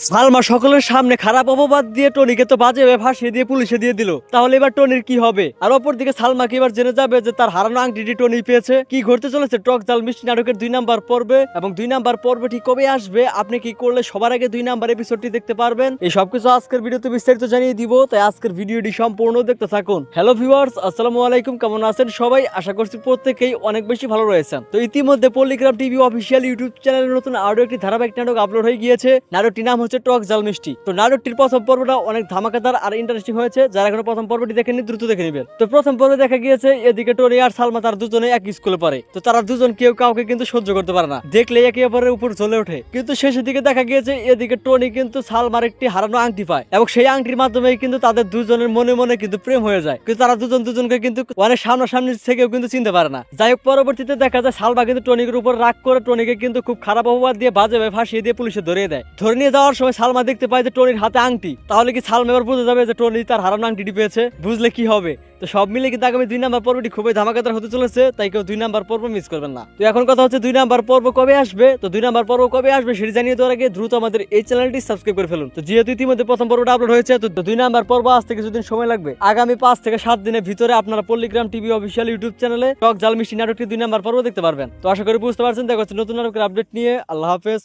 সালমা সকলের সামনে খারাপ অপবাদ দিয়ে টনিকে তো বাজেভাবে ফাঁসিয়ে দিয়ে পুলিশে দিয়ে দিল। তাহলে এবার টনির কি হবে? আর অপরদিকে সালমাকে এবার জেনে যাবে যে তার হারানো আংটিটি টনি পেয়েছে। কি ঘটতে চলেছে টক জাল মিষ্টি নাটকের 2 নাম্বার পর্বে, এবং 2 নাম্বার পর্বটি কবে আসবে, আপনি কি করলে সবার আগে 2 নাম্বার এপিসোডটি দেখতে পারবেন, এই সবকিছু আজকের ভিডিওতে বিস্তারিত জানিয়ে দিব। তাই আজকের ভিডিওটি সম্পূর্ণ দেখতে থাকুন। হ্যালো ভিউয়ার্স, আসসালামু আলাইকুম, কেমন আছেন সবাই? আশা করছি প্রত্যেকেই অনেক বেশি ভালো রয়েছেন। তো ইতিমধ্যে পল্লিগ্রাম টিভি অফিসিয়াল ইউটিউব চ্যানেলের নতুন আরো একটি ধারাবাহিক নাটক আপলোড হয়ে গিয়েছে। নাটকটির নাম হচ্ছে টক জাল মিষ্টি। তো নাটকটির প্রথম পর্বটা অনেক ধামাকাদার আর ইন্টারেস্টিং হয়েছে। যারা এখনো প্রথম পর্বটি দেখেনি দ্রুত দেখে নেবেন। তো প্রথম পর্বে দেখা গিয়েছে এদিকে টনি আর সালমা তার দুজনে এক স্কুলে পড়ে। তো তারা দুজন কেউ কাউকে কিন্তু সহ্য করতে পারে না, দেখলে একে অপরের উপর জ্বলে ওঠে। কিন্তু শেষের দিকে দেখা গিয়েছে এদিকে টনি কিন্তু সালমার একটি হারানো আংটি পায়, এবং সেই আংটির মাধ্যমে কিন্তু তাদের দুজনের মনে মনে কিন্তু প্রেম হয়ে যায়। কিন্তু তারা দুজন দুজনকে কিন্তু অনেক সামনাসামনি থেকেও কিন্তু চিনতে পারে না। যাই হোক, পরবর্তীতে দেখা যায় সালমা কিন্তু টনিকের উপর রাগ করে টনিকে কিন্তু খুব খারাপ অপবাদ দিয়ে বাজেভাবে ফাঁসিয়ে দিয়ে পুলিশে ধরিয়ে দেয়। ধরে নিয়ে যাওয়ার সময় সালমা দেখতে পায় যে টনির হাতে আংটি। তাহলে কি সালমা এবার বুঝে যাবে যে টনি তার হারানো আংটিটি পেয়েছে? বুঝলে কি হবে? তো সব মিলে কিন্তু আগামী 2 নাম্বার পর্বটি খুবই ধামাকাদার হতে চলেছে। তাই কেউ 2 নাম্বার পর্ব মিস করবেন না। তো এখন কথা হচ্ছে 2 নাম্বার পর্ব কবে আসবে। তো 2 নাম্বার পর্ব কবে আসবে সেটি জানিয়ে দেওয়ার আগে দ্রুত আমাদের এই চ্যানেলটি সাবস্ক্রাইব করে ফেলুন। তো যেহেতু ইতিমধ্যে প্রথম পর্বটা আপলোড হয়েছে, তো 2 নাম্বার পর্ব আসতে কিছুদিন সময় লাগবে। আগামী 5 থেকে 7 দিনের ভিতরে আপনারা পল্লিগ্রাম টিভি অফিসিয়াল ইউটিউব চ্যানেলে টক জাল মিষ্টি নাটকটি 2 নাম্বার পর্ব দেখতে পারবেন। তো আশা করি বুঝতে পারছেন। দেখা হচ্ছে নতুন নাটকের আপডেট নিয়ে। আল্লাহ হাফেজ।